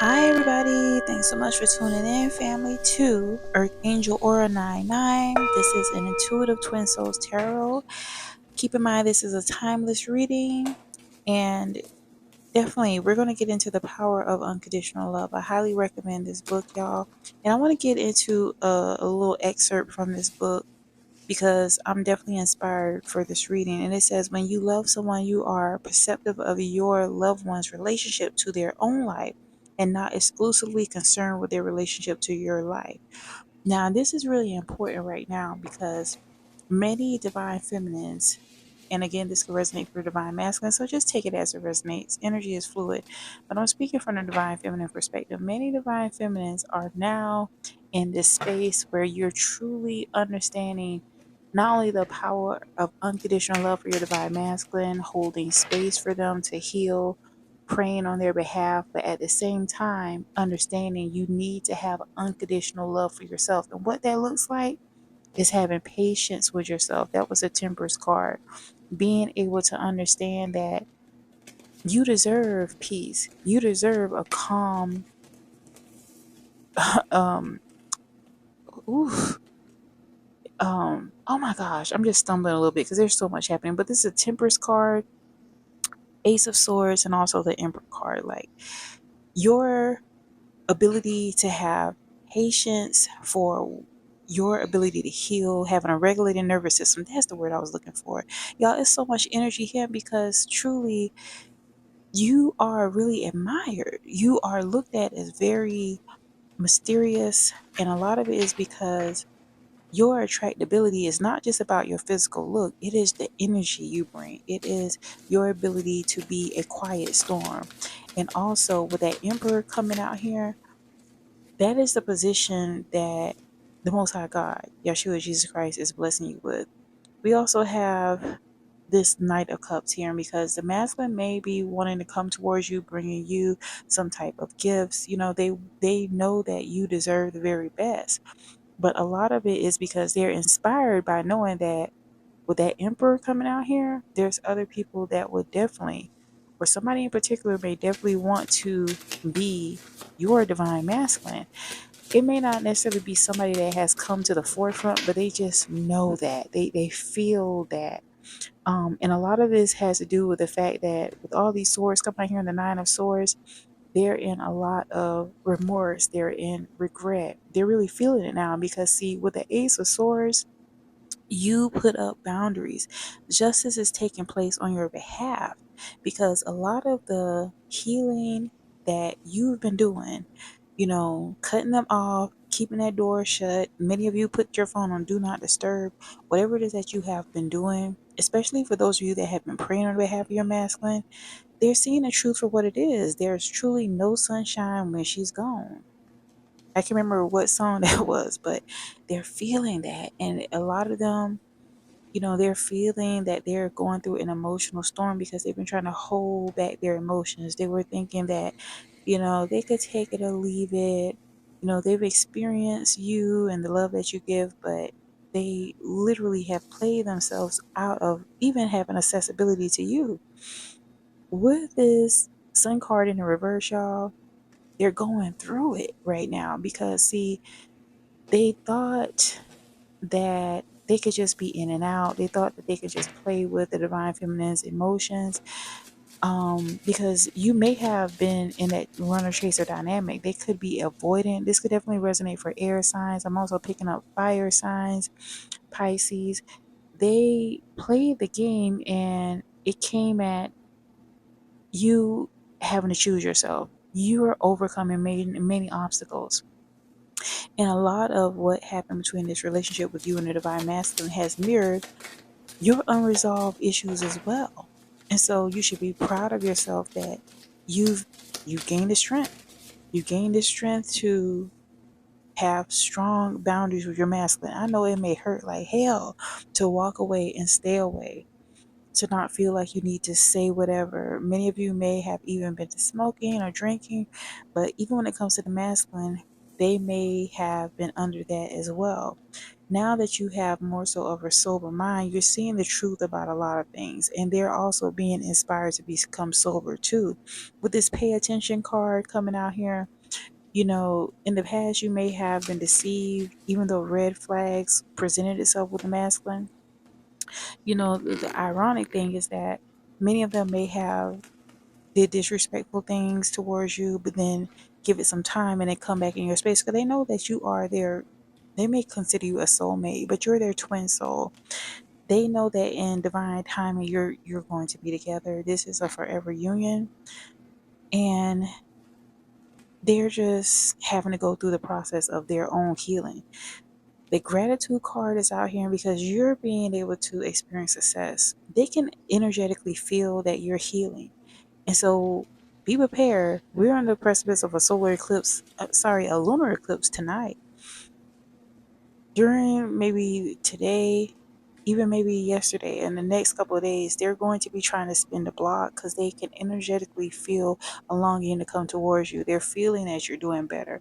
Hi, everybody. Thanks so much for tuning in, family, to Archangel Aura 99. This is an Intuitive Twin Souls Tarot. Keep in mind, this is a timeless reading, and definitely we're going to get into the power of unconditional love. I highly recommend this book, y'all. And I want to get into a little excerpt from this book because I'm definitely inspired for this reading. And it says, when you love someone, you are perceptive of your loved one's relationship to their own life and not exclusively concerned with their relationship to your life. Now, this is really important right now because many divine feminines, and again, this could resonate for divine masculine, so just take it as it resonates. Energy is fluid. But I'm speaking from the divine feminine perspective. Many divine feminines are now in this space where you're truly understanding not only the power of unconditional love for your divine masculine, holding space for them to heal, praying on their behalf, but at the same time, understanding you need to have unconditional love for yourself. And what that looks like is having patience with yourself. That was a Temperance card. Being able to understand that you deserve peace. You deserve a calm, um, oof, oh my gosh, I'm just stumbling a little bit because there's so much happening. But this is a Temperance card, Ace of Swords, and also the Emperor card. Like your ability to have patience for your ability to heal, having a regulated nervous system. That's the word I was looking for. Y'all, it's so much energy here because truly you are really admired. You are looked at as very mysterious. And a lot of it is because your attractability is not just about your physical look, it is the energy you bring. It is your ability to be a quiet storm. And also with that emperor coming out here, that is the position that the Most High God, Yeshua Jesus Christ, is blessing you with. We also have this Knight of Cups here because the masculine may be wanting to come towards you, bringing you some type of gifts. You know, they know that you deserve the very best. But a lot of it is because they're inspired by knowing that with that emperor coming out here, there's other people that would definitely, or somebody in particular may definitely want to be your divine masculine. It may not necessarily be somebody that has come to the forefront, but they just know that. They feel that. And a lot of this has to do with the fact that with all these swords coming out here in the Nine of Swords, they're in a lot of remorse. They're in regret. They're really feeling it now because see, with the Ace of Swords, you put up boundaries. Justice is taking place on your behalf because a lot of the healing that you've been doing, you know, cutting them off, keeping that door shut. Many of you put your phone on do not disturb. Whatever it is that you have been doing, especially for those of you that have been praying on behalf of your masculine, they're seeing the truth for what it is. There's truly no sunshine when she's gone. I can't remember what song that was, but they're feeling that. And a lot of them, you know, they're feeling that they're going through an emotional storm because they've been trying to hold back their emotions. They were thinking that, you know, they could take it or leave it. You know, they've experienced you and the love that you give, but they literally have played themselves out of even having accessibility to you. With this Sun card in the reverse, y'all, they're going through it right now because, see, they thought that they could just be in and out. They thought that they could just play with the divine feminine's emotions. Because you may have been in that runner chaser dynamic. They could be avoidant. This could definitely resonate for air signs. I'm also picking up fire signs, Pisces. They played the game and it came at you having to choose yourself. You are overcoming many obstacles. And a lot of what happened between this relationship with you and the divine masculine has mirrored your unresolved issues as well. And so you should be proud of yourself that you've you've gained the strength. You gained the strength to have strong boundaries with your masculine. I know it may hurt like hell to walk away and stay away, to not feel like you need to say whatever. Many of you may have even been to smoking or drinking, but even when it comes to the masculine, they may have been under that as well. Now that you have more so of a sober mind, you're seeing the truth about a lot of things, and they're also being inspired to become sober too. With this pay attention card coming out here, in the past you may have been deceived, even though red flags presented itself with the masculine. The ironic thing is that many of them may have did disrespectful things towards you, but then give it some time and then come back in your space because they know that you are their. They may consider you a soulmate, but you're their twin soul. They know that in divine timing, you're going to be together. This is a forever union, and they're just having to go through the process of their own healing. The gratitude card is out here because you're being able to experience success. They can energetically feel that you're healing. And so be prepared. We're on the precipice of a solar eclipse, a lunar eclipse tonight. During maybe today, even maybe yesterday, and the next couple of days, they're going to be trying to spin the block because they can energetically feel a longing to come towards you. They're feeling that you're doing better.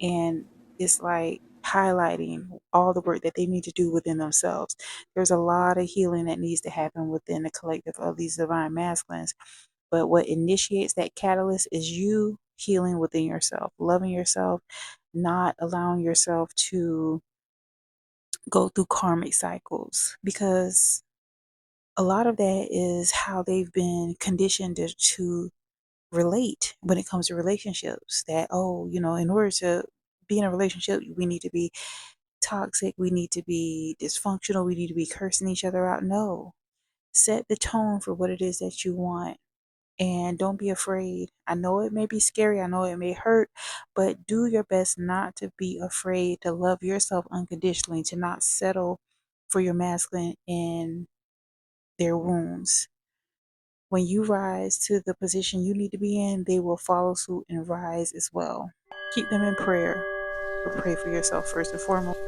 And it's like highlighting all the work that they need to do within themselves. There's a lot of healing that needs to happen within the collective of these divine masculines. But what initiates that catalyst is you healing within yourself, loving yourself, not allowing yourself to go through karmic cycles, because a lot of that is how they've been conditioned to relate when it comes to relationships. That, oh, in order to be in a relationship, we need to be toxic, we need to be dysfunctional, we need to be cursing each other out. No, set the tone for what it is that you want. And don't be afraid. I know it may be scary, I know it may hurt, but do your best not to be afraid, to love yourself unconditionally, to not settle for your masculine in their wounds. When you rise to the position you need to be in, they will follow suit and rise as well. Keep them in prayer, but pray for yourself first and foremost.